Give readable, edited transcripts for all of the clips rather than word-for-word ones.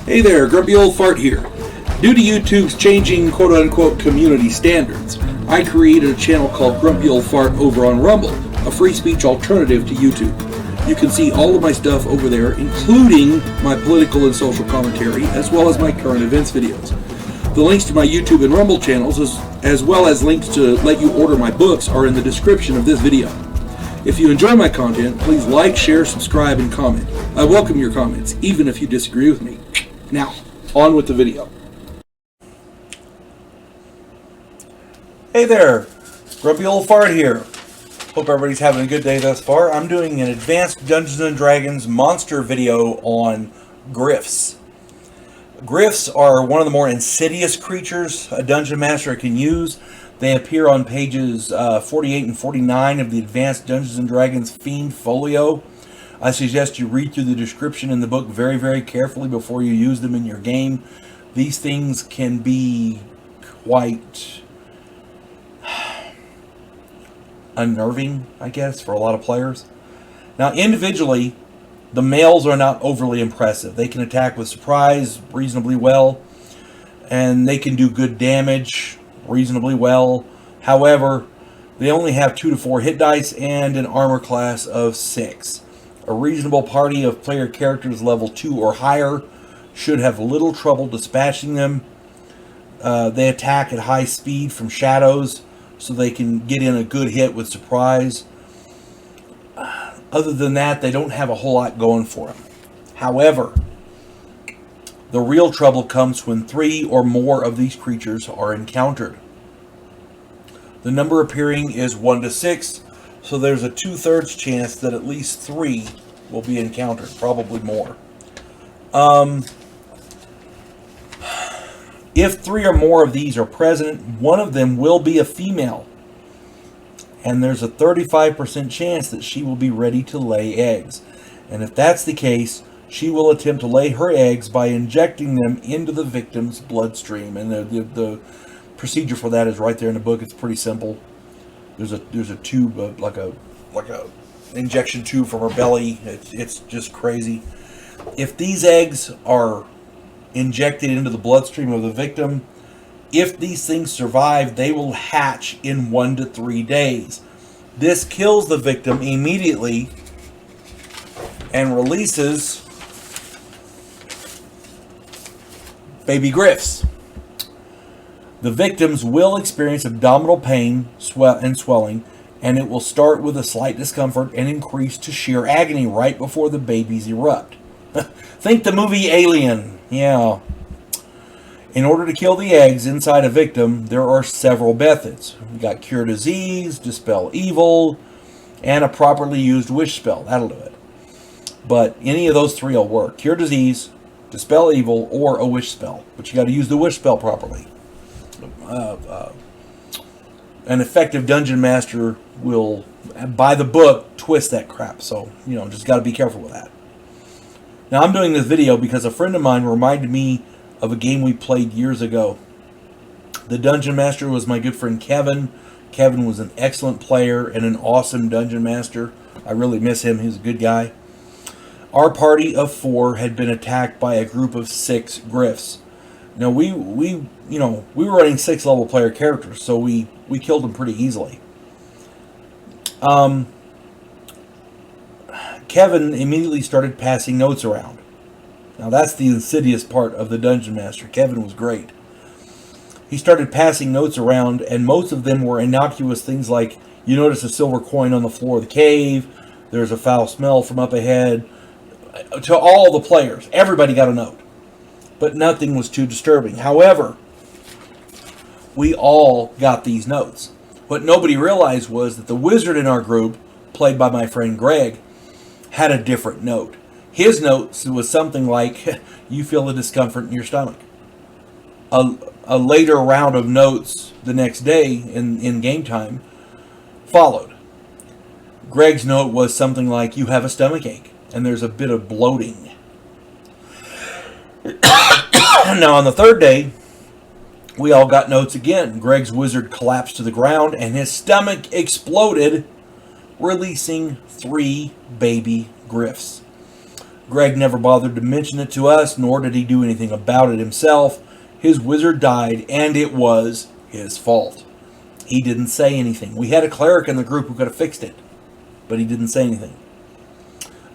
Hey there, Grumpy Old Fart here. Due to YouTube's changing quote-unquote community standards, I created a channel called Grumpy Old Fart over on Rumble, a free speech alternative to YouTube. You can see all of my stuff over there, including my political and social commentary, as well as my current events videos. The links to my YouTube and Rumble channels, as well as links to let you order my books, are in the description of this video. If you enjoy my content, please like, share, subscribe, and comment. I welcome your comments, even if you disagree with me. Now, on with the video. Hey there, Grumpy Old Fart here. Hope everybody's having a good day thus far. I'm doing an advanced Dungeons & Dragons monster video on Gryphs. Gryphs are one of the more insidious creatures a Dungeon Master can use. They appear on pages 48 and 49 of the Advanced Dungeons & Dragons Fiend Folio. I suggest you read through the description in the book very, very carefully before you use them in your game. These things can be quite unnerving, I guess, for a lot of players. Now, individually, the males are not overly impressive. They can attack with surprise reasonably well, and they can do good damage reasonably well. However, they only have 2 to 4 hit dice and an armor class of 6. A reasonable party of player characters level 2 or higher should have little trouble dispatching them. They attack at high speed from shadows, so they can get in a good hit with surprise. Other than that, they don't have a whole lot going for them. However, the real trouble comes when 3 or more of these creatures are encountered. The number appearing is 1 to 6, so there's a 2/3 chance that at least 3 will be encountered, probably more. If 3 or more of these are present, one of them will be a female. And there's a 35% chance that she will be ready to lay eggs. And if that's the case, she will attempt to lay her eggs by injecting them into the victim's bloodstream. And the procedure for that is right there in the book. It's pretty simple. There's a tube, like a injection tube from her belly. It's just crazy. If these eggs are injected into the bloodstream of the victim, if these things survive, they will hatch in 1 to 3 days. This kills the victim immediately and releases baby Gryphs. The victims will experience abdominal pain and swelling, and it will start with a slight discomfort and increase to sheer agony right before the babies erupt. Think the movie Alien. Yeah. In order to kill the eggs inside a victim, there are several methods. You've got cure disease, dispel evil, and a properly used wish spell. That'll do it. But any of those 3 will work. Cure disease, dispel evil, or a wish spell. But you got to use the wish spell properly. An effective dungeon master will, by the book, twist that crap. So, just got to be careful with that. Now, I'm doing this video because a friend of mine reminded me of a game we played years ago. The dungeon master was my good friend Kevin. Kevin was an excellent player and an awesome dungeon master. I really miss him. He was a good guy. Our party of 4 had been attacked by a group of 6 Gryphs. Now, we were running 6 level player characters, so we killed them pretty easily. Kevin immediately started passing notes around. Now, that's the insidious part of the Dungeon Master. Kevin was great. He started passing notes around, and most of them were innocuous things like, you notice a silver coin on the floor of the cave, there's a foul smell from up ahead. To all the players, everybody got a note. But nothing was too disturbing. However, we all got these notes. What nobody realized was that the wizard in our group, played by my friend Greg, had a different note. His note was something like, you feel the discomfort in your stomach. A later round of notes the next day in game time followed. Greg's note was something like, you have a stomach ache, and there's a bit of bloating. Now, on the 3rd day, we all got notes again. Greg's wizard collapsed to the ground, and his stomach exploded, releasing 3 baby Gryphs. Greg never bothered to mention it to us, nor did he do anything about it himself. His wizard died, and it was his fault. He didn't say anything. We had a cleric in the group who could have fixed it, but he didn't say anything.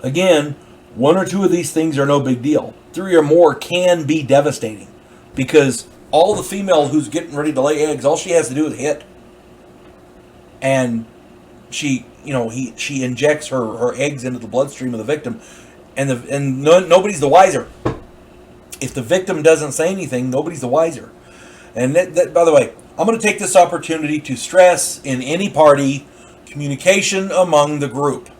Again, 1 or 2 of these things are no big deal. 3 or more can be devastating, because all the female who's getting ready to lay eggs, all she has to do is hit, and she injects her eggs into the bloodstream of the victim, and nobody's the wiser. If the victim doesn't say anything, nobody's the wiser. And that, by the way, I'm going to take this opportunity to stress in any party, communication among the group.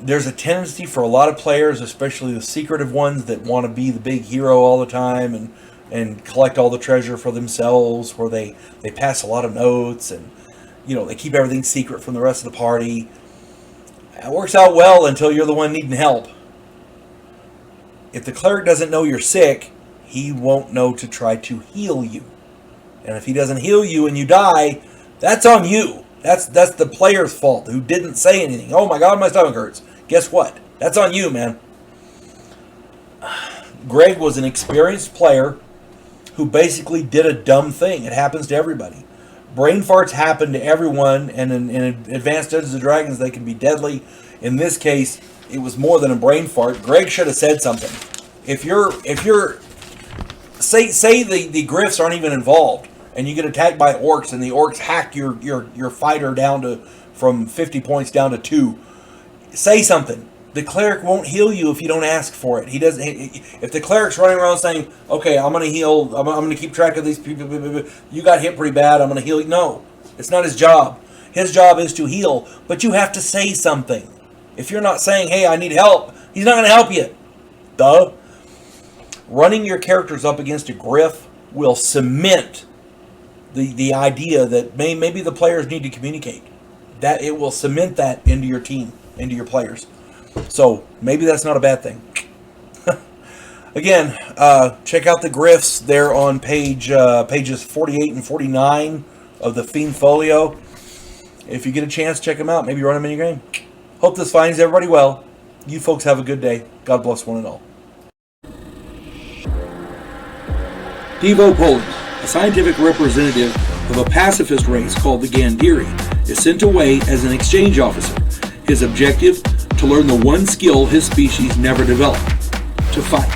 There's a tendency for a lot of players, especially the secretive ones, that want to be the big hero all the time and collect all the treasure for themselves, where they pass a lot of notes and they keep everything secret from the rest of the party. It works out well until you're the one needing help. If the cleric doesn't know you're sick, he won't know to try to heal you. And if he doesn't heal you and you die, that's on you. That's the player's fault who didn't say anything. Oh my God, my stomach hurts. Guess what? That's on you, man. Greg was an experienced player who basically did a dumb thing. It happens to everybody. Brain farts happen to everyone, and in Advanced Dungeons & Dragons, they can be deadly. In this case, it was more than a brain fart. Greg should have said something. If you're say the Gryphs aren't even involved, and you get attacked by orcs, and the orcs hack your fighter down from 50 points down to 2, say something. The cleric won't heal you if you don't ask for it. He doesn't. If the cleric's running around saying, "Okay, I'm going to heal. I'm going to keep track of these people. You got hit pretty bad. I'm going to heal you." No, it's not his job. His job is to heal, but you have to say something. If you're not saying, "Hey, I need help," he's not going to help you. Duh. Running your characters up against a Gryph will cement the idea that maybe the players need to communicate. That it will cement that into your team, into your players. So maybe that's not a bad thing. Again, check out the Gryphs. They're on pages 48 and 49 of the Fiend Folio. If you get a chance, check them out. Maybe run them in your game. Hope this finds everybody well. You folks have a good day. God bless one and all. Devo Poland, a scientific representative of a pacifist race called the Gandhiri, is sent away as an exchange officer. His objective: to learn the one skill his species never developed, to fight.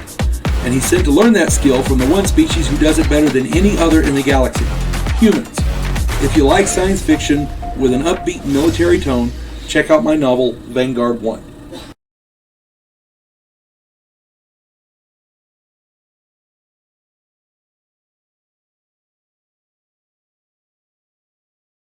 And he's sent to learn that skill from the one species who does it better than any other in the galaxy: humans. If you like science fiction with an upbeat military tone, check out my novel, Vanguard 1.